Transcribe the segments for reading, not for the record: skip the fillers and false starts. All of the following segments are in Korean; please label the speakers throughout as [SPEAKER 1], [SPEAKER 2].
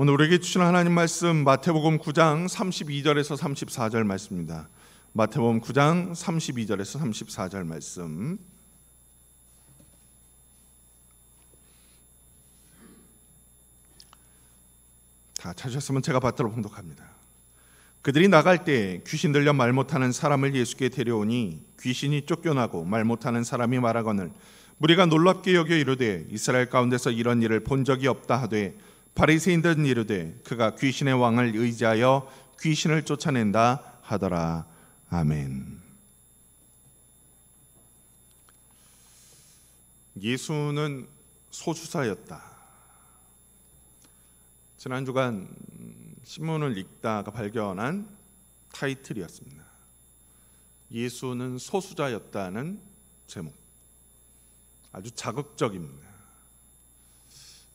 [SPEAKER 1] 오늘 우리에게 주시는 하나님 말씀 마태복음 9장 32절에서 34절 말씀입니다. 마태복음 9장 32절에서 34절 말씀. 다 찾으셨으면 제가 받들어 봉독합니다. 그들이 나갈 때 귀신 들려 말 못하는 사람을 예수께 데려오니 귀신이 쫓겨나고 말 못하는 사람이 말하거늘 무리가 놀랍게 여겨 이르되 이스라엘 가운데서 이런 일을 본 적이 없다 하되 바리새인들은 이르되 그가 귀신의 왕을 의지하여 귀신을 쫓아낸다 하더라. 아멘. 예수는 소수자였다. 지난 주간 신문을 읽다가 발견한 타이틀이었습니다. 예수는 소수자였다는 제목. 아주 자극적입니다.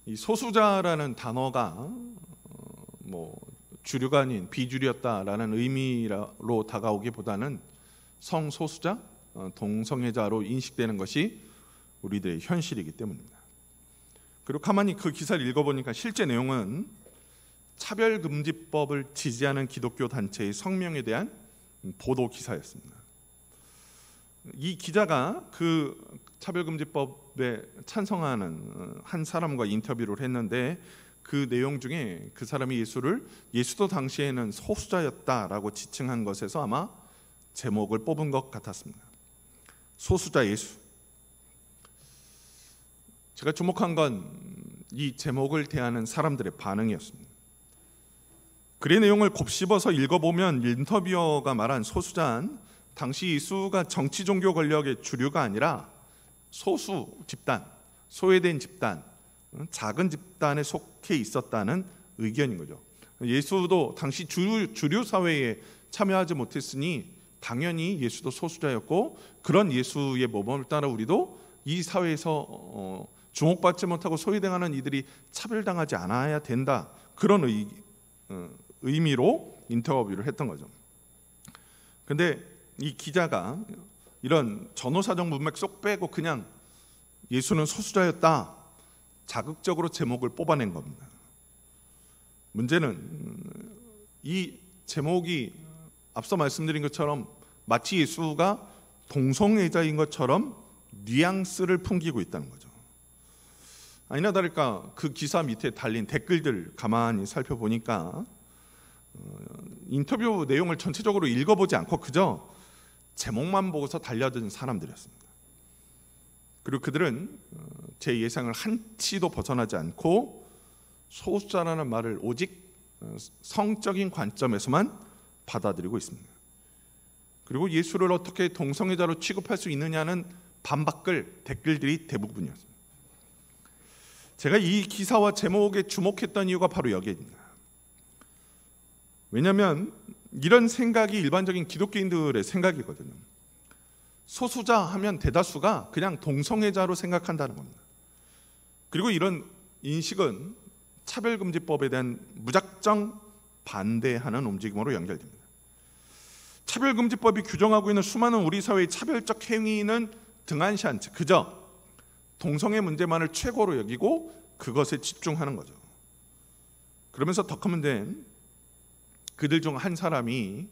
[SPEAKER 1] 이 소수자라는 단어가 주류가 아닌 비주류였다라는 의미로 다가오기보다는 성소수자, 동성애자로 인식되는 것이 우리들의 현실이기 때문입니다. 그리고 가만히 그 기사를 읽어보니까 실제 내용은 차별금지법을 지지하는 기독교 단체의 성명에 대한 보도 기사였습니다. 이 기자가 그 차별금지법에 찬성하는 한 사람과 인터뷰를 했는데 그 내용 중에 그 사람이 예수도 당시에는 소수자였다라고 지칭한 것에서 아마 제목을 뽑은 것 같았습니다. 소수자 예수. 제가 주목한 건 이 제목을 대하는 사람들의 반응이었습니다. 글의 내용을 곱씹어서 읽어보면 인터뷰어가 말한 소수자는 당시 예수가 정치 종교 권력의 주류가 아니라 소수 집단, 소외된 집단, 작은 집단에 속해 있었다는 의견인 거죠. 예수도 당시 주류 사회에 참여하지 못했으니 당연히 예수도 소수자였고 그런 예수의 모범을 따라 우리도 이 사회에서 주목받지 못하고 소외당하는 이들이 차별당하지 않아야 된다. 그런 의미로 인터뷰를 했던 거죠. 근데 이 기자가 이런 전후사정 문맥 쏙 빼고 그냥 예수는 소수자였다 자극적으로 제목을 뽑아낸 겁니다. 문제는 이 제목이 앞서 말씀드린 것처럼 마치 예수가 동성애자인 것처럼 뉘앙스를 풍기고 있다는 거죠. 아니나 다를까 그 기사 밑에 달린 댓글들 가만히 살펴보니까 인터뷰 내용을 전체적으로 읽어보지 않고 그저 제목만 보고서 달려든 사람들이었습니다. 그리고 그들은 제 예상을 한치도 벗어나지 않고 소수자라는 말을 오직 성적인 관점에서만 받아들이고 있습니다. 그리고 예수를 어떻게 동성애자로 취급할 수 있느냐는 반박글 댓글들이 대부분이었습니다. 제가 이 기사와 제목에 주목했던 이유가 바로 여기입니다. 왜냐하면 이런 생각이 일반적인 기독교인들의 생각이거든요. 소수자 하면 대다수가 그냥 동성애자로 생각한다는 겁니다. 그리고 이런 인식은 차별금지법에 대한 무작정 반대하는 움직임으로 연결됩니다. 차별금지법이 규정하고 있는 수많은 우리 사회의 차별적 행위는 등한시한 채 그저 동성애 문제만을 최고로 여기고 그것에 집중하는 거죠. 그러면서 더 크면 된 그들 중 한 사람이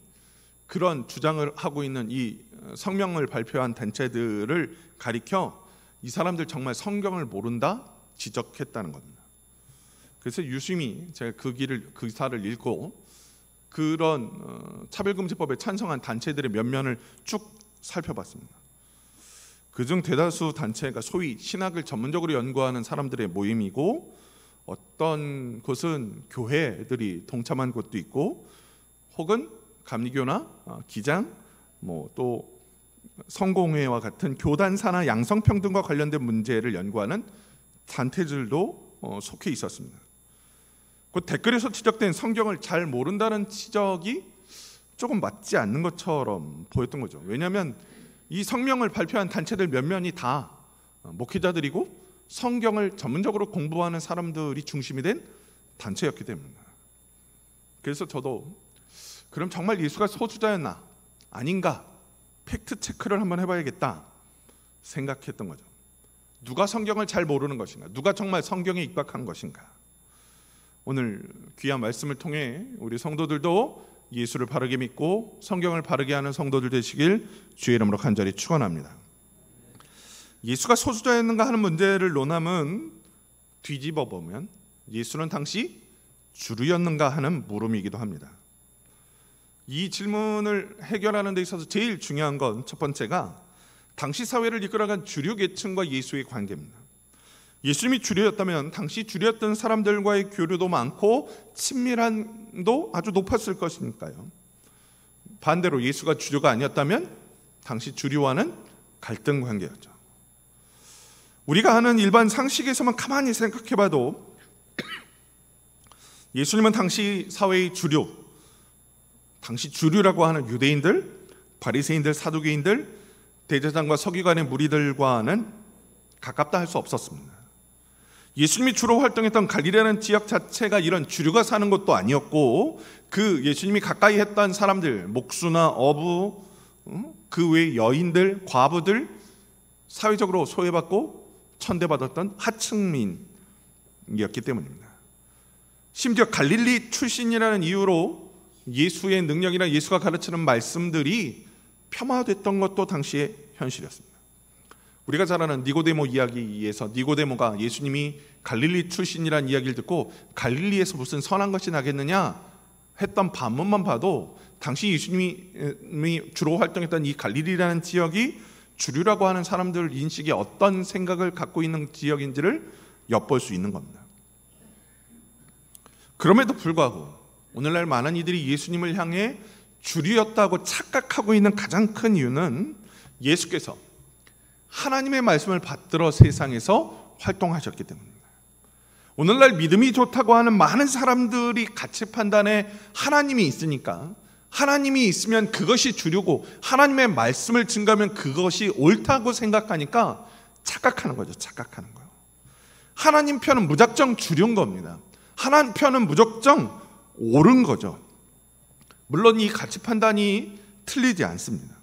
[SPEAKER 1] 그런 주장을 하고 있는 이 성명을 발표한 단체들을 가리켜 이 사람들 정말 성경을 모른다 지적했다는 겁니다. 그래서 유심히 제가 그 기사를 읽고 그런 차별금지법에 찬성한 단체들의 면면을 쭉 살펴봤습니다. 그중 대다수 단체가 소위 신학을 전문적으로 연구하는 사람들의 모임이고 어떤 곳은 교회들이 동참한 곳도 있고 혹은 감리교나 기장 또 성공회와 같은 교단사나 양성평등과 관련된 문제를 연구하는 단체들도 속해 있었습니다. 그 댓글에서 지적된 성경을 잘 모른다는 지적이 조금 맞지 않는 것처럼 보였던 거죠. 왜냐하면 이 성명을 발표한 단체들 몇몇이 다 목회자들이고 성경을 전문적으로 공부하는 사람들이 중심이 된 단체였기 때문입니다. 그래서 저도 그럼 정말 예수가 소수자였나 아닌가 팩트 체크를 한번 해봐야겠다 생각했던 거죠. 누가 성경을 잘 모르는 것인가? 누가 정말 성경에 입각한 것인가? 오늘 귀한 말씀을 통해 우리 성도들도 예수를 바르게 믿고 성경을 바르게 하는 성도들 되시길 주의 이름으로 간절히 축원합니다. 예수가 소수자였는가 하는 문제를 논함은 뒤집어 보면 예수는 당시 주류였는가 하는 물음이기도 합니다. 이 질문을 해결하는 데 있어서 제일 중요한 건 첫 번째가 당시 사회를 이끌어간 주류 계층과 예수의 관계입니다. 예수님이 주류였다면 당시 주류였던 사람들과의 교류도 많고 친밀함도 아주 높았을 것이니까요. 반대로 예수가 주류가 아니었다면 당시 주류와는 갈등 관계였죠. 우리가 아는 일반 상식에서만 가만히 생각해봐도 예수님은 당시 사회의 주류, 당시 주류라고 하는 유대인들, 바리새인들, 사두개인들, 대제사장과 서기관의 무리들과는 가깝다 할 수 없었습니다. 예수님이 주로 활동했던 갈릴리라는 지역 자체가 이런 주류가 사는 곳도 아니었고, 그 예수님이 가까이 했던 사람들, 목수나 어부, 그 외의 여인들, 과부들, 사회적으로 소외받고 천대받았던 하층민이었기 때문입니다. 심지어 갈릴리 출신이라는 이유로 예수의 능력이나 예수가 가르치는 말씀들이 폄하됐던 것도 당시의 현실이었습니다. 우리가 잘 아는 니고데모 이야기에서 니고데모가 예수님이 갈릴리 출신이라는 이야기를 듣고 갈릴리에서 무슨 선한 것이 나겠느냐 했던 반문만 봐도 당시 예수님이 주로 활동했던 이 갈릴리라는 지역이 주류라고 하는 사람들 인식이 어떤 생각을 갖고 있는 지역인지를 엿볼 수 있는 겁니다. 그럼에도 불구하고 오늘날 많은 이들이 예수님을 향해 주류였다고 착각하고 있는 가장 큰 이유는 예수께서 하나님의 말씀을 받들어 세상에서 활동하셨기 때문입니다. 오늘날 믿음이 좋다고 하는 많은 사람들이 가치 판단에 하나님이 있으니까 하나님이 있으면 그것이 주류고 하나님의 말씀을 증거하면 그것이 옳다고 생각하니까 착각하는 거죠. 착각하는 거예요. 하나님 편은 무작정 주류인 겁니다. 하나님 편은 무작정 옳은 거죠. 물론 이 가치 판단이 틀리지 않습니다.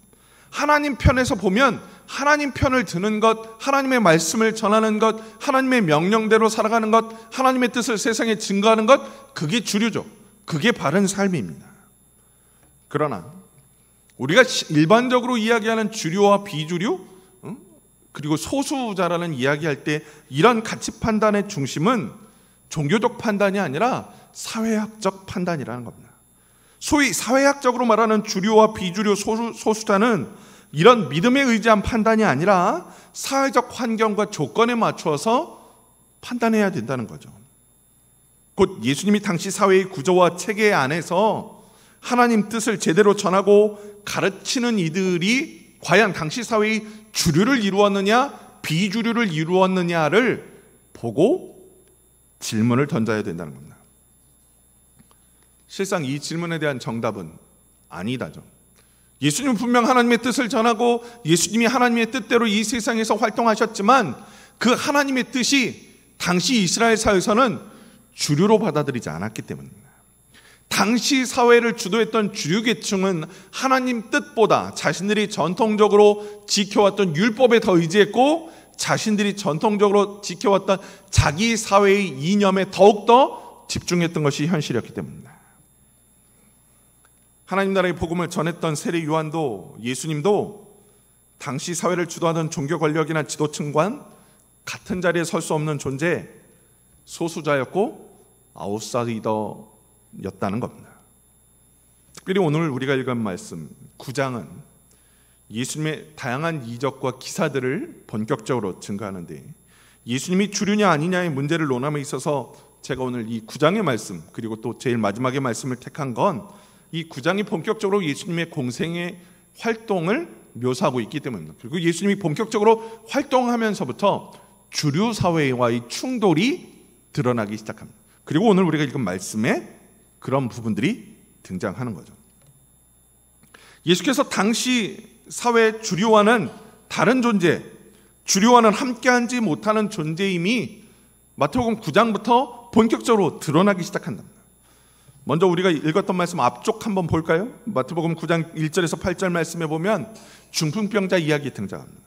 [SPEAKER 1] 하나님 편에서 보면 하나님 편을 드는 것, 하나님의 말씀을 전하는 것, 하나님의 명령대로 살아가는 것, 하나님의 뜻을 세상에 증거하는 것, 그게 주류죠. 그게 바른 삶입니다. 그러나 우리가 일반적으로 이야기하는 주류와 비주류, 그리고 소수자라는 이야기할 때 이런 가치 판단의 중심은 종교적 판단이 아니라 사회학적 판단이라는 겁니다. 소위 사회학적으로 말하는 주류와 비주류, 소수자는 이런 믿음에 의지한 판단이 아니라 사회적 환경과 조건에 맞춰서 판단해야 된다는 거죠. 곧 예수님이 당시 사회의 구조와 체계 안에서 하나님 뜻을 제대로 전하고 가르치는 이들이 과연 당시 사회의 주류를 이루었느냐 비주류를 이루었느냐를 보고 질문을 던져야 된다는 겁니다. 실상 이 질문에 대한 정답은 아니다죠. 예수님은 분명 하나님의 뜻을 전하고 예수님이 하나님의 뜻대로 이 세상에서 활동하셨지만 그 하나님의 뜻이 당시 이스라엘 사회에서는 주류로 받아들이지 않았기 때문입니다. 당시 사회를 주도했던 주류계층은 하나님 뜻보다 자신들이 전통적으로 지켜왔던 율법에 더 의지했고 자신들이 전통적으로 지켜왔던 자기 사회의 이념에 더욱더 집중했던 것이 현실이었기 때문입니다. 하나님 나라의 복음을 전했던 세례 요한도 예수님도 당시 사회를 주도하던 종교 권력이나 지도층과 같은 자리에 설 수 없는 존재, 소수자였고 아웃사이더였다는 겁니다. 특별히 오늘 우리가 읽은 말씀 9장은 예수님의 다양한 이적과 기사들을 본격적으로 증거하는데 예수님이 주류냐 아니냐의 문제를 논함에 있어서 제가 오늘 이 9장의 말씀 그리고 또 제일 마지막의 말씀을 택한 건 이 9장이 본격적으로 예수님의 공생의 활동을 묘사하고 있기 때문입니다. 그리고 예수님이 본격적으로 활동하면서부터 주류 사회와의 충돌이 드러나기 시작합니다. 그리고 오늘 우리가 읽은 말씀에 그런 부분들이 등장하는 거죠. 예수께서 당시 사회 주류와는 다른 존재, 주류와는 함께하지 못하는 존재임이 마태복음 9장부터 본격적으로 드러나기 시작한답니다. 먼저 우리가 읽었던 말씀 앞쪽 한번 볼까요? 마태복음 9장 1절에서 8절 말씀에 보면 중풍병자 이야기 등장합니다.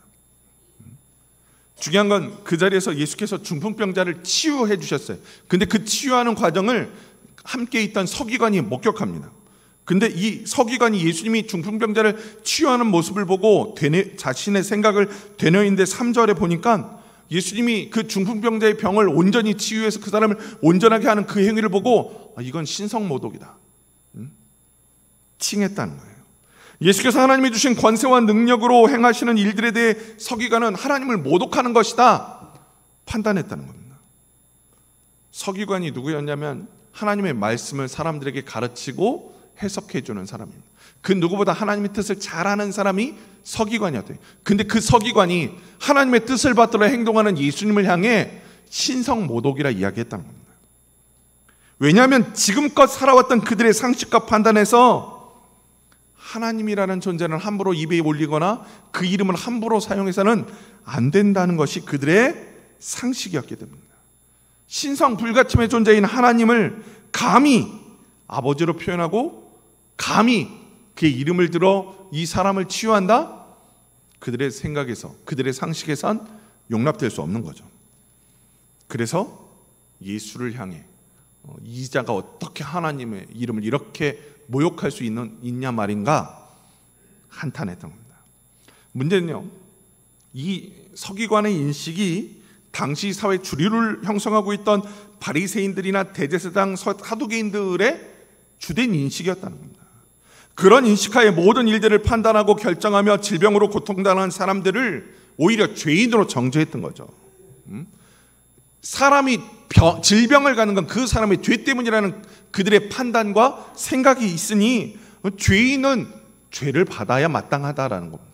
[SPEAKER 1] 중요한 건 그 자리에서 예수께서 중풍병자를 치유해 주셨어요. 근데 그 치유하는 과정을 함께 있던 서기관이 목격합니다. 근데 이 서기관이 예수님이 중풍병자를 치유하는 모습을 보고 자신의 생각을 되뇌이는데 3절에 보니까 예수님이 그 중풍병자의 병을 온전히 치유해서 그 사람을 온전하게 하는 그 행위를 보고 이건 신성모독이다, 칭했다는 거예요. 예수께서 하나님이 주신 권세와 능력으로 행하시는 일들에 대해 서기관은 하나님을 모독하는 것이다 판단했다는 겁니다. 서기관이 누구였냐면 하나님의 말씀을 사람들에게 가르치고 해석해 주는 사람입니다. 그 누구보다 하나님의 뜻을 잘 아는 사람이 서기관이었대요. 근데 그 서기관이 하나님의 뜻을 받들어 행동하는 예수님을 향해 신성모독이라 이야기했다는 겁니다. 왜냐하면 지금껏 살아왔던 그들의 상식과 판단에서 하나님이라는 존재는 함부로 입에 올리거나 그 이름을 함부로 사용해서는 안 된다는 것이 그들의 상식이었기 때문입니다. 신성 불가침의 존재인 하나님을 감히 아버지로 표현하고 감히 그의 이름을 들어 이 사람을 치유한다? 그들의 생각에서, 그들의 상식에선 용납될 수 없는 거죠. 그래서 예수를 향해 이 자가 어떻게 하나님의 이름을 이렇게 모욕할 수 있냐 말인가 한탄했던 겁니다. 문제는요, 이 서기관의 인식이 당시 사회 주류를 형성하고 있던 바리새인들이나 대제사장 사두개인들의 주된 인식이었다는 겁니다. 그런 인식하에 모든 일들을 판단하고 결정하며 질병으로 고통당하는 사람들을 오히려 죄인으로 정죄했던 거죠. 사람이 질병을 가는 건 그 사람의 죄 때문이라는 그들의 판단과 생각이 있으니 죄인은 죄를 받아야 마땅하다라는 겁니다.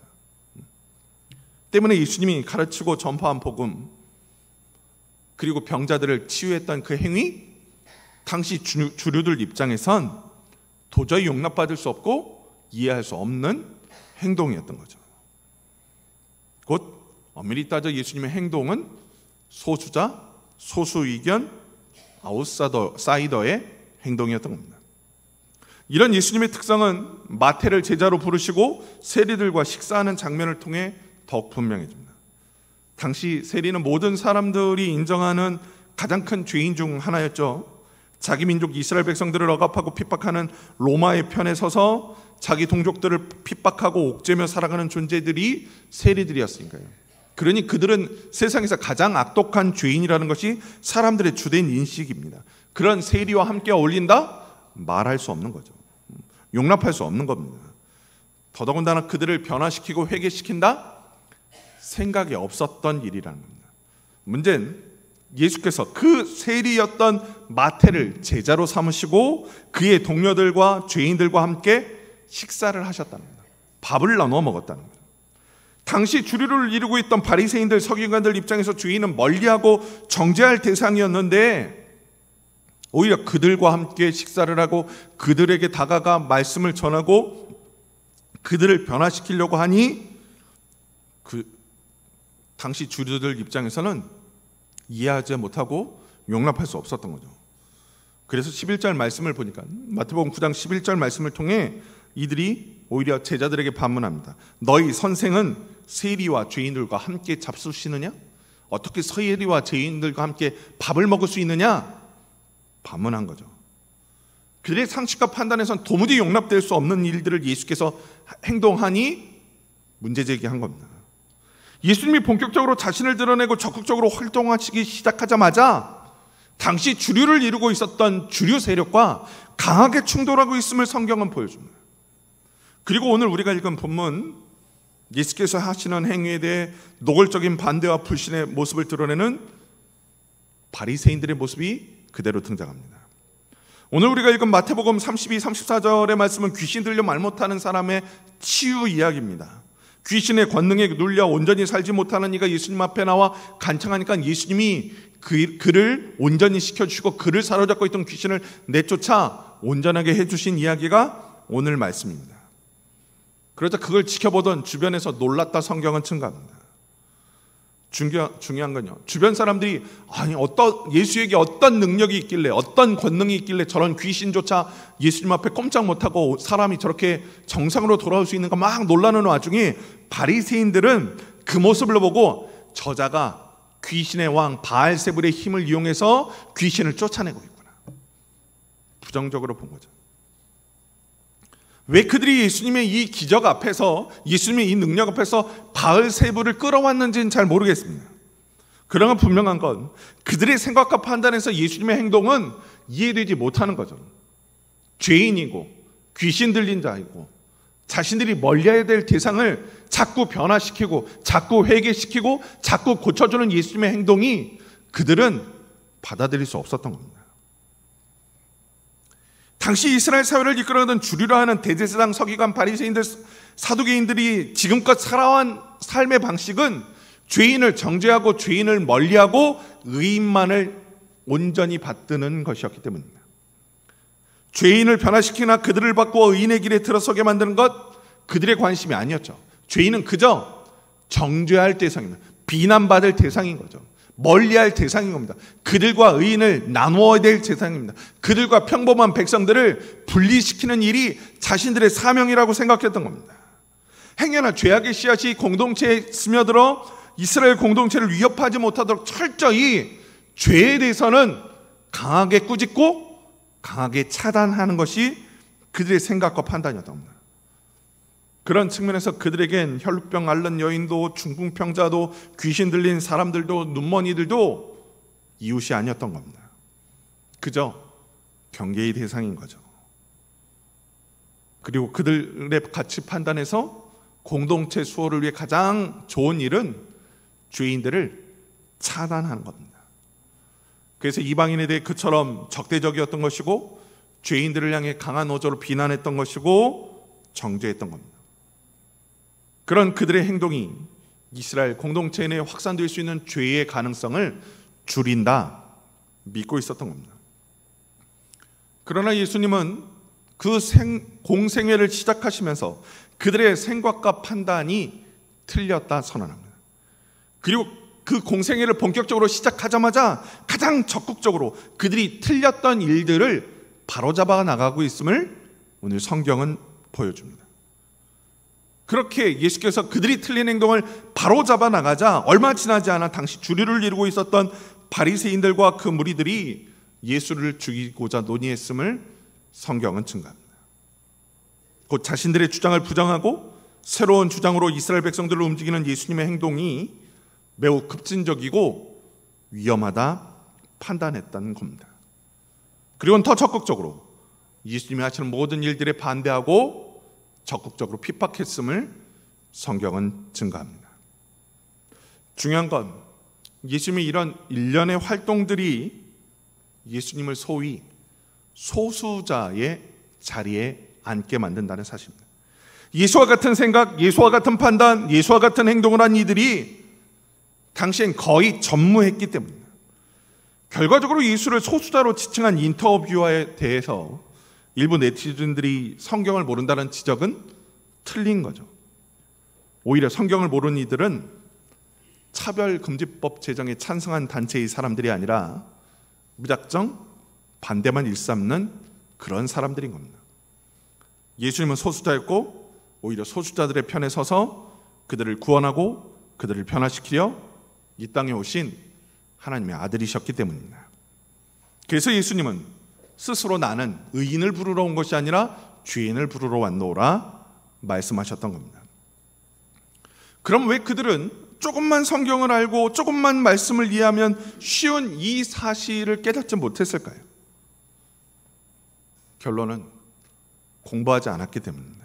[SPEAKER 1] 때문에 예수님이 가르치고 전파한 복음, 그리고 병자들을 치유했던 그 행위, 당시 주류들 입장에선 도저히 용납받을 수 없고 이해할 수 없는 행동이었던 거죠. 곧 엄밀히 따져 예수님의 행동은 소수자, 소수 의견, 아웃사이더의 행동이었던 겁니다. 이런 예수님의 특성은 마태를 제자로 부르시고 세리들과 식사하는 장면을 통해 더욱 분명해집니다. 당시 세리는 모든 사람들이 인정하는 가장 큰 죄인 중 하나였죠. 자기 민족 이스라엘 백성들을 억압하고 핍박하는 로마의 편에 서서 자기 동족들을 핍박하고 옥죄며 살아가는 존재들이 세리들이었으니까요. 그러니 그들은 세상에서 가장 악독한 죄인이라는 것이 사람들의 주된 인식입니다. 그런 세리와 함께 어울린다? 말할 수 없는 거죠. 용납할 수 없는 겁니다. 더더군다나 그들을 변화시키고 회개시킨다? 생각이 없었던 일이라는 겁니다. 문제는 예수께서 그 세리였던 마태를 제자로 삼으시고 그의 동료들과 죄인들과 함께 식사를 하셨다는 겁니다. 밥을 나눠 먹었다는 겁니다. 당시 주류를 이루고 있던 바리새인들, 서기관들 입장에서 죄인은 멀리하고 정죄할 대상이었는데 오히려 그들과 함께 식사를 하고 그들에게 다가가 말씀을 전하고 그들을 변화시키려고 하니 그 당시 주류들 입장에서는 이해하지 못하고 용납할 수 없었던 거죠. 그래서 11절 말씀을 보니까 마태복음 9장 11절 말씀을 통해 이들이 오히려 제자들에게 반문합니다. 너희 선생은 세리와 죄인들과 함께 잡수시느냐? 어떻게 세리와 죄인들과 함께 밥을 먹을 수 있느냐? 반문한 거죠. 그들의 상식과 판단에선 도무지 용납될 수 없는 일들을 예수께서 행동하니 문제 제기한 겁니다. 예수님이 본격적으로 자신을 드러내고 적극적으로 활동하시기 시작하자마자 당시 주류를 이루고 있었던 주류 세력과 강하게 충돌하고 있음을 성경은 보여줍니다. 그리고 오늘 우리가 읽은 본문, 예수께서 하시는 행위에 대해 노골적인 반대와 불신의 모습을 드러내는 바리새인들의 모습이 그대로 등장합니다. 오늘 우리가 읽은 마태복음 32, 34절의 말씀은 귀신 들려 말 못하는 사람의 치유 이야기입니다. 귀신의 권능에 눌려 온전히 살지 못하는 이가 예수님 앞에 나와 간청하니까 예수님이 그를 온전히 시켜주시고 그를 사로잡고 있던 귀신을 내쫓아 온전하게 해주신 이야기가 오늘 말씀입니다. 그러자 그걸 지켜보던 주변에서 놀랐다 성경은 증가합니다. 중요한 건요, 주변 사람들이 아니 예수에게 어떤 능력이 있길래, 어떤 권능이 있길래 저런 귀신조차 예수님 앞에 꼼짝 못하고 사람이 저렇게 정상으로 돌아올 수 있는가 막 놀라는 와중에 바리새인들은 그 모습을 보고 저자가 귀신의 왕 바알세불의 힘을 이용해서 귀신을 쫓아내고 있구나. 부정적으로 본 거죠. 왜 그들이 예수님의 이 기적 앞에서, 예수님의 이 능력 앞에서 바알세불을 끌어왔는지는 잘 모르겠습니다. 그러나 분명한 건 그들의 생각과 판단에서 예수님의 행동은 이해되지 못하는 거죠. 죄인이고 귀신 들린 자이고 자신들이 멀리해야 될 대상을 자꾸 변화시키고 자꾸 회개시키고 자꾸 고쳐주는 예수님의 행동이 그들은 받아들일 수 없었던 겁니다. 당시 이스라엘 사회를 이끌어가던 주류라 하는 대제사장, 서기관, 바리새인들, 사두개인들이 지금껏 살아온 삶의 방식은 죄인을 정죄하고 죄인을 멀리하고 의인만을 온전히 받드는 것이었기 때문입니다. 죄인을 변화시키나 그들을 바꾸어 의인의 길에 들어서게 만드는 것, 그들의 관심이 아니었죠. 죄인은 그저 정죄할 대상입니다. 비난받을 대상인 거죠. 멀리할 대상인 겁니다. 그들과 의인을 나누어야 될 대상입니다. 그들과 평범한 백성들을 분리시키는 일이 자신들의 사명이라고 생각했던 겁니다. 행여나 죄악의 씨앗이 공동체에 스며들어 이스라엘 공동체를 위협하지 못하도록 철저히 죄에 대해서는 강하게 꾸짖고 강하게 차단하는 것이 그들의 생각과 판단이었던 겁니다. 그런 측면에서 그들에겐 혈루병 앓는 여인도 중풍병자도 귀신 들린 사람들도 눈먼이들도 이웃이 아니었던 겁니다. 그저 경계의 대상인 거죠. 그리고 그들의 가치 판단에서 공동체 수호를 위해 가장 좋은 일은 죄인들을 차단하는 겁니다. 그래서 이방인에 대해 그처럼 적대적이었던 것이고 죄인들을 향해 강한 어조로 비난했던 것이고 정죄했던 겁니다. 그런 그들의 행동이 이스라엘 공동체 내에 확산될 수 있는 죄의 가능성을 줄인다 믿고 있었던 겁니다. 그러나 예수님은 그 공생애를 시작하시면서 그들의 생각과 판단이 틀렸다 선언합니다. 그리고 그 공생애를 본격적으로 시작하자마자 가장 적극적으로 그들이 틀렸던 일들을 바로잡아 나가고 있음을 오늘 성경은 보여줍니다. 그렇게 예수께서 그들이 틀린 행동을 바로잡아 나가자 얼마 지나지 않아 당시 주류를 이루고 있었던 바리새인들과 그 무리들이 예수를 죽이고자 논의했음을 성경은 증가합니다. 곧 자신들의 주장을 부정하고 새로운 주장으로 이스라엘 백성들을 움직이는 예수님의 행동이 매우 급진적이고 위험하다 판단했다는 겁니다. 그리고는 더 적극적으로 예수님이 하시는 모든 일들에 반대하고 적극적으로 핍박했음을 성경은 증가합니다. 중요한 건 예수님의 이런 일련의 활동들이 예수님을 소위 소수자의 자리에 앉게 만든다는 사실입니다. 예수와 같은 생각, 예수와 같은 판단, 예수와 같은 행동을 한 이들이 당시엔 거의 전무했기 때문입니다. 결과적으로 예수를 소수자로 지칭한 인터뷰에 대해서 일부 네티즌들이 성경을 모른다는 지적은 틀린 거죠. 오히려 성경을 모르는 이들은 차별금지법 제정에 찬성한 단체의 사람들이 아니라 무작정 반대만 일삼는 그런 사람들인 겁니다. 예수님은 소수자였고 오히려 소수자들의 편에 서서 그들을 구원하고 그들을 변화시키려 이 땅에 오신 하나님의 아들이셨기 때문입니다. 그래서 예수님은 스스로 나는 의인을 부르러 온 것이 아니라 죄인을 부르러 왔노라 말씀하셨던 겁니다. 그럼 왜 그들은 조금만 성경을 알고 조금만 말씀을 이해하면 쉬운 이 사실을 깨닫지 못했을까요? 결론은 공부하지 않았기 때문입니다.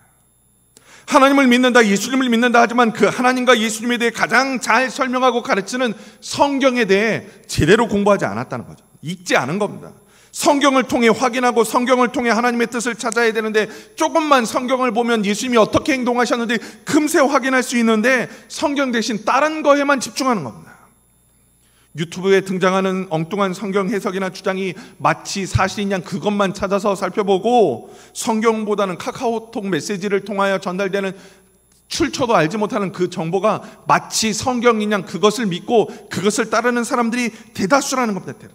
[SPEAKER 1] 하나님을 믿는다, 예수님을 믿는다 하지만 그 하나님과 예수님에 대해 가장 잘 설명하고 가르치는 성경에 대해 제대로 공부하지 않았다는 거죠. 읽지 않은 겁니다. 성경을 통해 확인하고 성경을 통해 하나님의 뜻을 찾아야 되는데 조금만 성경을 보면 예수님이 어떻게 행동하셨는지 금세 확인할 수 있는데 성경 대신 다른 거에만 집중하는 겁니다. 유튜브에 등장하는 엉뚱한 성경 해석이나 주장이 마치 사실인 양 그것만 찾아서 살펴보고 성경보다는 카카오톡 메시지를 통하여 전달되는 출처도 알지 못하는 그 정보가 마치 성경인 양 그것을 믿고 그것을 따르는 사람들이 대다수라는 겁니다.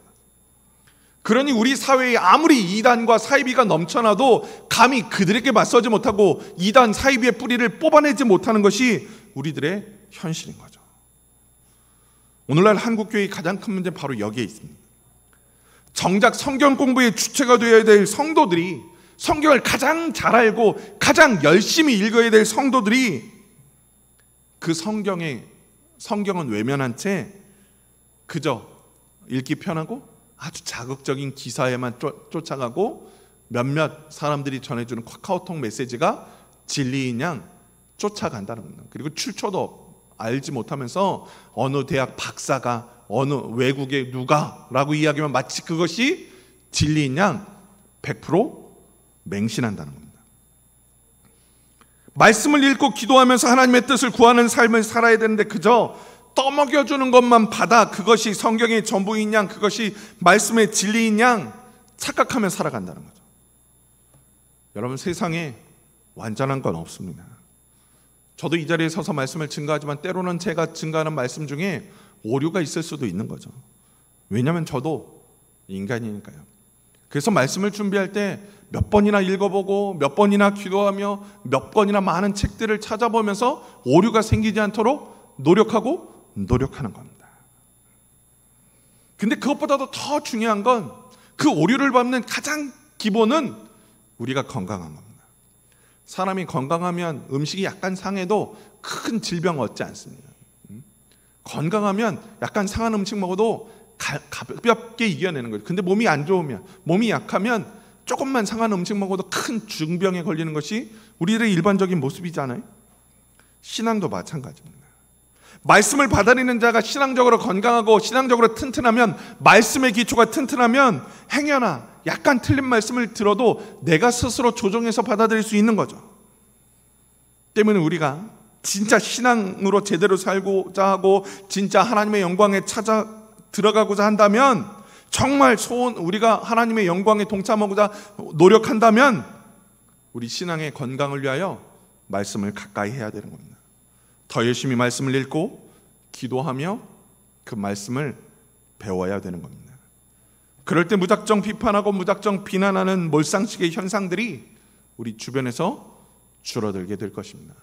[SPEAKER 1] 그러니 우리 사회에 아무리 이단과 사이비가 넘쳐나도 감히 그들에게 맞서지 못하고 이단 사이비의 뿌리를 뽑아내지 못하는 것이 우리들의 현실인 거죠. 오늘날 한국교회의 가장 큰 문제는 바로 여기에 있습니다. 정작 성경 공부의 주체가 되어야 될 성도들이, 성경을 가장 잘 알고 가장 열심히 읽어야 될 성도들이 그 성경은 외면한 채 그저 읽기 편하고 아주 자극적인 기사에만 쫓아가고 몇몇 사람들이 전해주는 카카오톡 메시지가 진리인 양 쫓아간다는 겁니다. 그리고 출처도 알지 못하면서 어느 대학 박사가 어느 외국의 누가라고 이야기하면 마치 그것이 진리인 양 100% 맹신한다는 겁니다. 말씀을 읽고 기도하면서 하나님의 뜻을 구하는 삶을 살아야 되는데 그저 떠먹여주는 것만 받아 그것이 성경의 전부인 양, 그것이 말씀의 진리인 양 착각하며 살아간다는 거죠. 여러분, 세상에 완전한 건 없습니다. 저도 이 자리에 서서 말씀을 증거하지만 때로는 제가 증거하는 말씀 중에 오류가 있을 수도 있는 거죠. 왜냐하면 저도 인간이니까요. 그래서 말씀을 준비할 때 몇 번이나 읽어보고 몇 번이나 기도하며 몇 번이나 많은 책들을 찾아보면서 오류가 생기지 않도록 노력하는 겁니다. 근데 그것보다도 더 중요한 건 그 오류를 밟는 가장 기본은 우리가 건강한 겁니다. 사람이 건강하면 음식이 약간 상해도 큰 질병 얻지 않습니다. 건강하면 약간 상한 음식 먹어도 가볍게 이겨내는 거예요. 근데 몸이 안 좋으면, 몸이 약하면 조금만 상한 음식 먹어도 큰 중병에 걸리는 것이 우리들의 일반적인 모습이잖아요. 신앙도 마찬가지입니다. 말씀을 받아들이는 자가 신앙적으로 건강하고 신앙적으로 튼튼하면, 말씀의 기초가 튼튼하면 행여나 약간 틀린 말씀을 들어도 내가 스스로 조정해서 받아들일 수 있는 거죠. 때문에 우리가 진짜 신앙으로 제대로 살고자 하고 진짜 하나님의 영광에 찾아 들어가고자 한다면, 정말 우리가 하나님의 영광에 동참하고자 노력한다면 우리 신앙의 건강을 위하여 말씀을 가까이 해야 되는 겁니다. 더 열심히 말씀을 읽고 기도하며 그 말씀을 배워야 되는 겁니다. 그럴 때 무작정 비판하고 무작정 비난하는 몰상식의 현상들이 우리 주변에서 줄어들게 될 것입니다.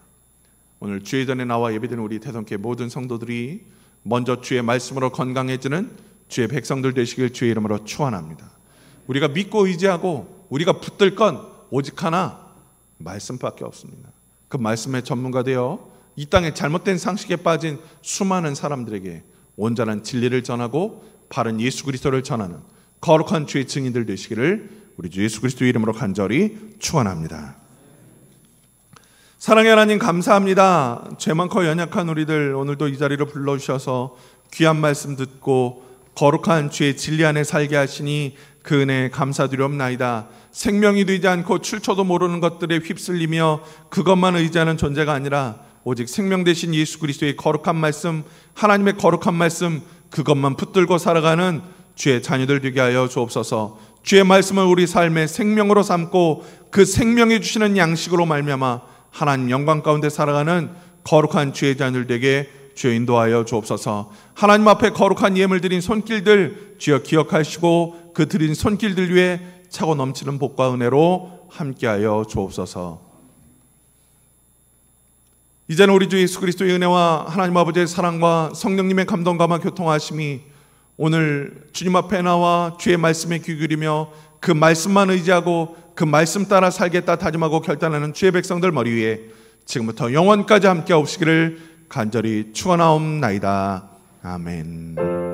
[SPEAKER 1] 오늘 주의 전에 나와 예배드리는 우리 태성교회 모든 성도들이 먼저 주의 말씀으로 건강해지는 주의 백성들 되시길 주의 이름으로 축원합니다. 우리가 믿고 의지하고 우리가 붙들 건 오직 하나, 말씀밖에 없습니다. 그 말씀의 전문가 되어 이 땅에 잘못된 상식에 빠진 수많은 사람들에게 온전한 진리를 전하고 바른 예수 그리스도를 전하는 거룩한 주의 증인들 되시기를 우리 주 예수 그리스도 이름으로 간절히 축원합니다. 사랑의 하나님, 감사합니다. 죄 많고 연약한 우리들 오늘도 이 자리로 불러주셔서 귀한 말씀 듣고 거룩한 주의 진리 안에 살게 하시니 그 은혜에 감사드리옵나이다. 생명이 되지 않고 출처도 모르는 것들에 휩쓸리며 그것만 의지하는 존재가 아니라 오직 생명 되신 예수 그리스도의 거룩한 말씀, 하나님의 거룩한 말씀, 그것만 붙들고 살아가는 주의 자녀들 되게 하여 주옵소서. 주의 말씀을 우리 삶의 생명으로 삼고 그 생명이 주시는 양식으로 말미암아 하나님 영광 가운데 살아가는 거룩한 주의 자녀들 되게 주여 인도하여 주옵소서. 하나님 앞에 거룩한 예물 드린 손길들 주여 기억하시고 그 드린 손길들 위에 차고 넘치는 복과 은혜로 함께하여 주옵소서. 이제는 우리 주 예수 그리스도의 은혜와 하나님 아버지의 사랑과 성령님의 감동감화 교통하심이 오늘 주님 앞에 나와 주의 말씀에 귀 기울이며 그 말씀만 의지하고 그 말씀 따라 살겠다 다짐하고 결단하는 주의 백성들 머리 위에 지금부터 영원까지 함께 하시기를 간절히 축원하옵나이다. 아멘.